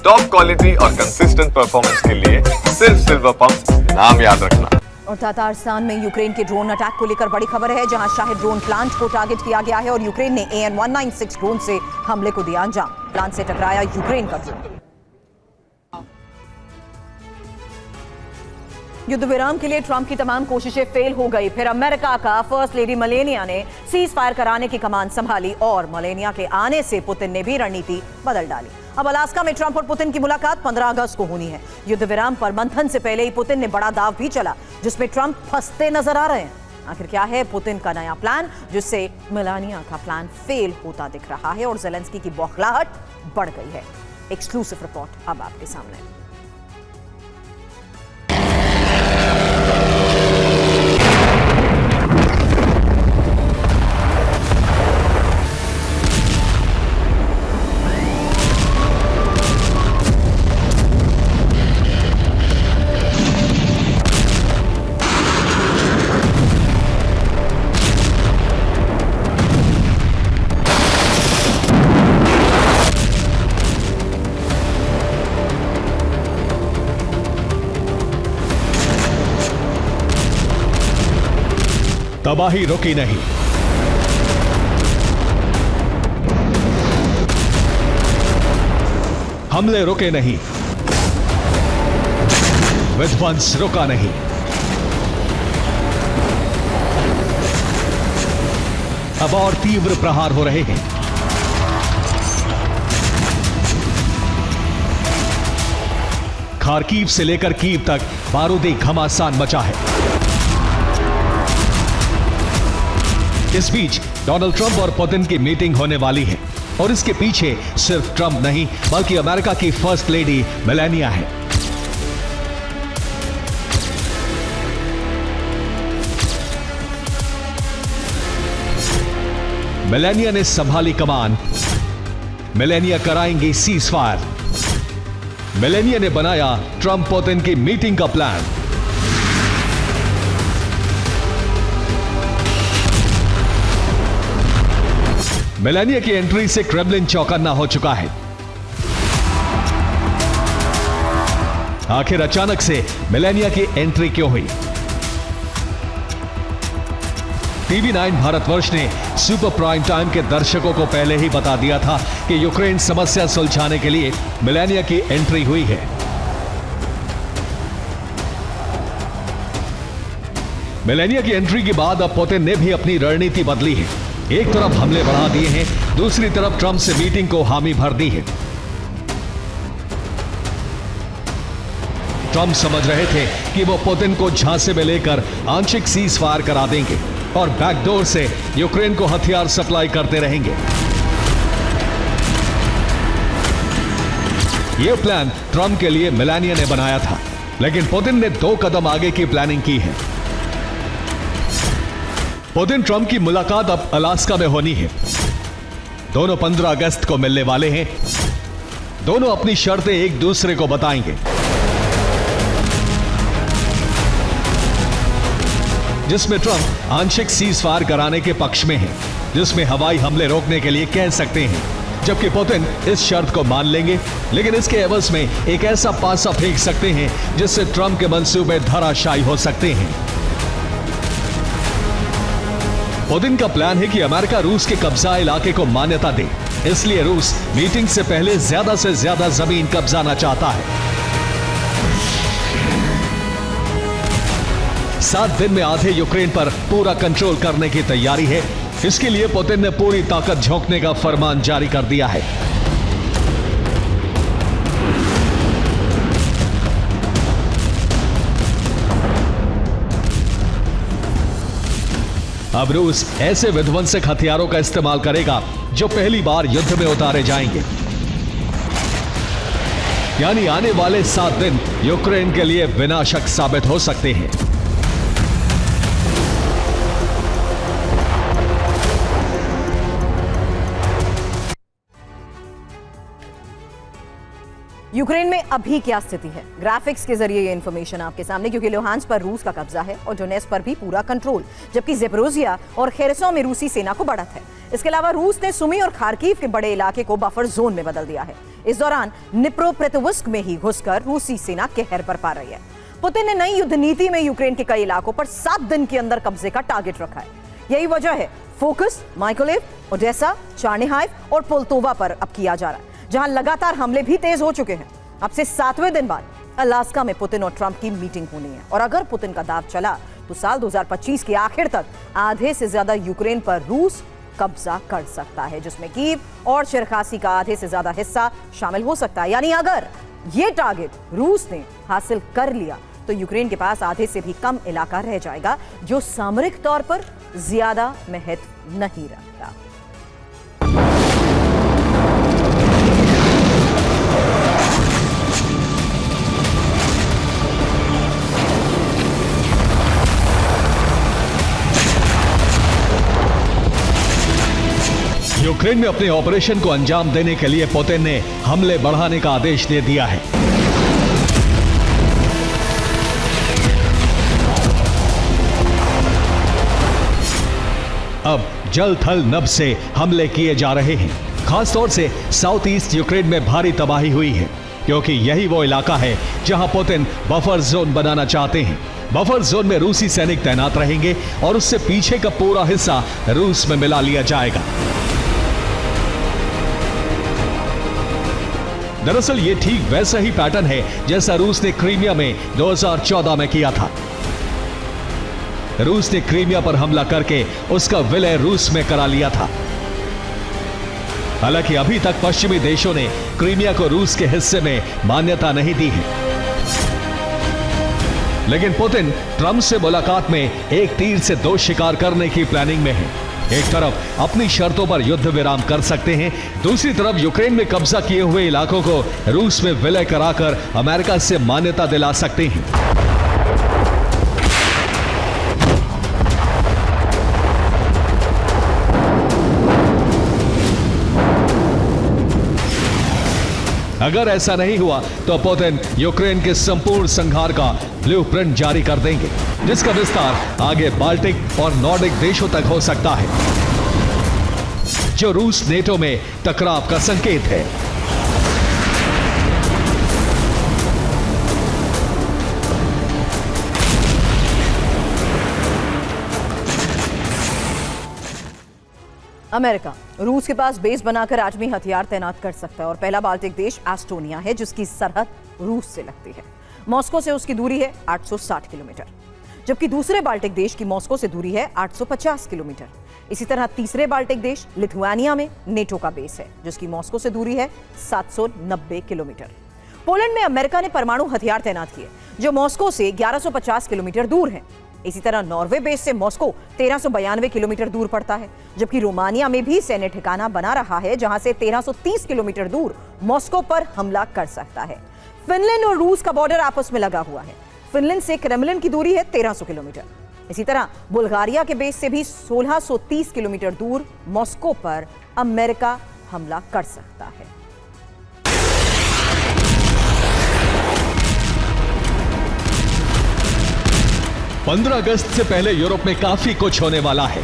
Top quality और consistent performance के लिए सिर्फ सिल्वर पंप नाम याद रखना। और तातारस्तान में यूक्रेन के ड्रोन अटैक को लेकर बड़ी खबर है, जहां शाहिद ड्रोन प्लांट को टारगेट किया गया है और यूक्रेन ने AN-196 ड्रोन से हमले को दिया अंजाम। प्लांट से टकराया यूक्रेन का ड्रोन। युद्ध विराम के लिए ट्रंप की तमाम कोशिशें फेल हो गई। फिर अमेरिका का फर्स्ट लेडी मेलानिया ने सीज फायर कराने की कमान संभाली और मेलानिया के आने से पुतिन ने भी रणनीति बदल डाली। अब अलास्का में ट्रंप और पुतिन की मुलाकात 15 अगस्त को होनी है। युद्ध विराम पर मंथन से पहले ही पुतिन ने बड़ा दाव भी चला, जिसमें ट्रंप फंसते नजर आ रहे हैं। आखिर क्या है पुतिन का नया प्लान, जिससे मेलानिया का प्लान फेल होता दिख रहा है और जेलेंस्की की बौखलाहट बढ़ गई है। एक्सक्लूसिव रिपोर्ट अब आपके सामने। तबाही रुकी नहीं। हमले रुके नहीं। विध्वंस रुका नहीं। अब और तीव्र प्रहार हो रहे हैं। खार्कीव से लेकर कीव तक बारूदी घमासान मचा है। इस बीच डोनाल्ड ट्रंप और पुतिन की मीटिंग होने वाली है और इसके पीछे सिर्फ ट्रंप नहीं बल्कि अमेरिका की फर्स्ट लेडी मेलानिया है। मेलानिया ने संभाली कमान। मेलानिया कराएंगी सीज फायर। मेलानिया ने बनाया ट्रंप पुतिन की मीटिंग का प्लान। मेलानिया की एंट्री से क्रेमलिन चौकन्ना हो चुका है। आखिर अचानक से मेलानिया की एंट्री क्यों हुई? TV9 भारतवर्ष ने सुपर प्राइम टाइम के दर्शकों को पहले ही बता दिया था कि यूक्रेन समस्या सुलझाने के लिए मेलानिया की एंट्री हुई है। मेलानिया की एंट्री के बाद अब पुतिन ने भी अपनी रणनीति बदली है। एक तरफ हमले बढ़ा दिए हैं, दूसरी तरफ ट्रंप से मीटिंग को हामी भर दी है। ट्रंप समझ रहे थे कि वो पुतिन को झांसे में लेकर आंशिक सीज फायर करा देंगे और बैकडोर से यूक्रेन को हथियार सप्लाई करते रहेंगे। यह प्लान ट्रंप के लिए मेलानिया ने बनाया था, लेकिन पुतिन ने 2 कदम आगे की प्लानिंग की है। पुतिन ट्रंप की मुलाकात अब अलास्का में होनी है। दोनों 15 अगस्त को मिलने वाले हैं। दोनों अपनी शर्तें एक दूसरे को बताएंगे, जिसमें ट्रंप आंशिक सीज फायर कराने के पक्ष में है, जिसमें हवाई हमले रोकने के लिए कह सकते हैं, जबकि पुतिन इस शर्त को मान लेंगे, लेकिन इसके एवज में एक ऐसा पासा फेंक सकते हैं जिससे ट्रंप के मंसूबे धराशायी हो सकते हैं। पुतिन का प्लान है कि अमेरिका रूस के कब्जा इलाके को मान्यता दे, इसलिए रूस मीटिंग से पहले ज्यादा से ज्यादा जमीन कब्जाना चाहता है। 7 दिन में आधे यूक्रेन पर पूरा कंट्रोल करने की तैयारी है। इसके लिए पुतिन ने पूरी ताकत झोंकने का फरमान जारी कर दिया है। अब रूस ऐसे विध्वंसक हथियारों का इस्तेमाल करेगा जो पहली बार युद्ध में उतारे जाएंगे। यानी आने वाले 7 दिन यूक्रेन के लिए विनाशक साबित हो सकते हैं। यूक्रेन में अभी क्या स्थिति है, ग्राफिक्स के जरिए ये इंफॉर्मेशन आपके सामने, क्योंकि लुहांस्क पर रूस का कब्जा है और डोनेट्स्क पर भी पूरा कंट्रोल, जबकि ज़ेपोरिज़िया और खेरसों में रूसी सेना को बढ़त है। इसके अलावा रूस ने सुमी और खार्कीव के बड़े इलाके को बफर जोन में बदल दिया है। इस दौरान निप्रोपेट्रोव्स्क में ही घुसकर रूसी सेना कहर बरपा रही है। पुतिन ने नई युद्ध नीति में यूक्रेन के कई इलाकों पर 7 दिन के अंदर कब्जे का टारगेट रखा है। यही वजह है फोकस माइकोलेव, ओडेसा, चार्निहाइव और पोल्तोवा पर अब किया जा रहा है, जहां लगातार हमले भी तेज हो चुके हैं। अब से 7वें दिन बाद अलास्का में पुतिन और ट्रंप की मीटिंग होनी है और अगर पुतिन का दाव चला तो साल 2025 के आखिर तक आधे से ज्यादा यूक्रेन पर रूस कब्जा कर सकता है, जिसमें कीव और चिरखासी का आधे से ज्यादा हिस्सा शामिल हो सकता है। यानी अगर ये टारगेट रूस ने हासिल कर लिया तो यूक्रेन के पास आधे से भी कम इलाका रह जाएगा, जो सामरिक तौर पर ज्यादा महत्व नहीं रखता। यूक्रेन में अपने ऑपरेशन को अंजाम देने के लिए पुतिन ने हमले बढ़ाने का आदेश दे दिया है। अब जल थल नभ से हमले किए जा रहे हैं। खासतौर से साउथ ईस्ट यूक्रेन में भारी तबाही हुई है, क्योंकि यही वो इलाका है जहां पुतिन बफर जोन बनाना चाहते हैं। बफर जोन में रूसी सैनिक तैनात रहेंगे और उससे पीछे का पूरा हिस्सा रूस में मिला लिया जाएगा। दरअसल ये ठीक वैसा ही पैटर्न है जैसा रूस ने क्रीमिया में 2014 में किया था। रूस ने क्रीमिया पर हमला करके उसका विलय रूस में करा लिया था। हालांकि अभी तक पश्चिमी देशों ने क्रीमिया को रूस के हिस्से में मान्यता नहीं दी है, लेकिन पुतिन ट्रंप से मुलाकात में एक तीर से 2 शिकार करने की प्लानिंग में है। एक तरफ अपनी शर्तों पर युद्ध विराम कर सकते हैं, दूसरी तरफ यूक्रेन में कब्जा किए हुए इलाकों को रूस में विलय कराकर अमेरिका से मान्यता दिला सकते हैं। अगर ऐसा नहीं हुआ तो पुतिन यूक्रेन के संपूर्ण संहार का ब्लूप्रिंट जारी कर देंगे, जिसका विस्तार आगे बाल्टिक और नॉर्डिक देशों तक हो सकता है, जो रूस नेटो में टकराव का संकेत है। अमेरिका रूस के पास बेस बनाकर आटमी हथियार तैनात कर सकता है और पहला बाल्टिक देश एस्टोनिया है, जिसकी सरहद रूस से लगती है। मॉस्को से उसकी दूरी है 860 किलोमीटर, जबकि दूसरे बाल्टिक देश की मॉस्को से दूरी है 850 किलोमीटर। इसी तरह तीसरे बाल्टिक देश लिथुआनिया में नेटो का बेस है, जिसकी मॉस्को से दूरी है 790 किलोमीटर। पोलैंड में अमेरिका ने परमाणु हथियार तैनात किए, जो मॉस्को से 1150 किलोमीटर दूर है। इसी तरह नॉर्वे बेस से मॉस्को 1392 किलोमीटर दूर पड़ता है, जबकि रोमानिया में भी सैन्य ठिकाना बना रहा है, जहां से 1330 किलोमीटर दूर मॉस्को पर हमला कर सकता है। फिनलैंड और रूस का बॉर्डर आपस में लगा हुआ है। फिनलैंड से क्रेमलिन की दूरी है 1300 किलोमीटर। इसी तरह बुल्गारिया के बेस से भी 1630 किलोमीटर दूर मॉस्को पर अमेरिका हमला कर सकता है। पंद्रह अगस्त से पहले यूरोप में काफी कुछ होने वाला है।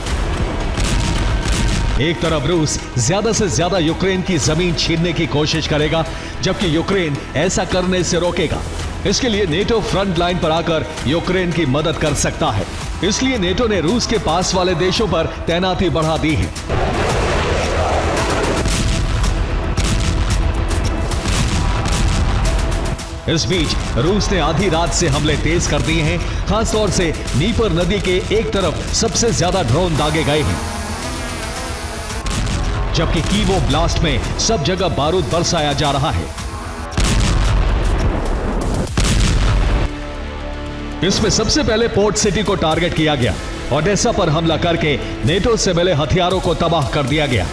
एक तरफ रूस ज्यादा से ज्यादा यूक्रेन की जमीन छीनने की कोशिश करेगा, जबकि यूक्रेन ऐसा करने से रोकेगा। इसके लिए नेटो फ्रंट लाइन पर आकर यूक्रेन की मदद कर सकता है। इसलिए नेटो ने रूस के पास वाले देशों पर तैनाती बढ़ा दी है। इस बीच रूस ने आधी रात से हमले तेज कर दिए हैं। खासतौर से नीपर नदी के एक तरफ सबसे ज्यादा ड्रोन दागे गए हैं, जबकि कीवो ब्लास्ट में सब जगह बारूद बरसाया जा रहा है। इसमें सबसे पहले पोर्ट सिटी को टारगेट किया गया। ओडेसा पर हमला करके नेटो से मिले हथियारों को तबाह कर दिया गया।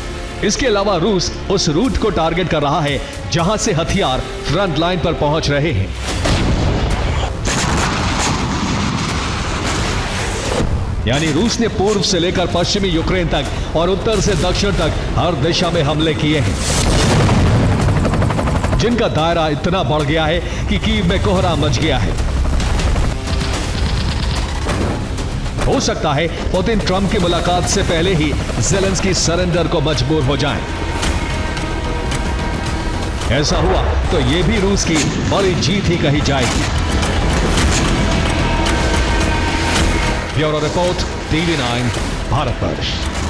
इसके अलावा रूस उस रूट को टारगेट कर रहा है जहां से हथियार फ्रंट लाइन पर पहुंच रहे हैं। यानी रूस ने पूर्व से लेकर पश्चिमी यूक्रेन तक और उत्तर से दक्षिण तक हर दिशा में हमले किए हैं, जिनका दायरा इतना बढ़ गया है कि कीव में कोहरा मच गया है। हो सकता है पुतिन ट्रंप की मुलाकात से पहले ही ज़ेलेंस्की सरेंडर को मजबूर हो जाएं। ऐसा हुआ तो ये भी रूस की बड़ी जीत ही कही जाएगी। Bureau report, TV9 Bharatvarsh.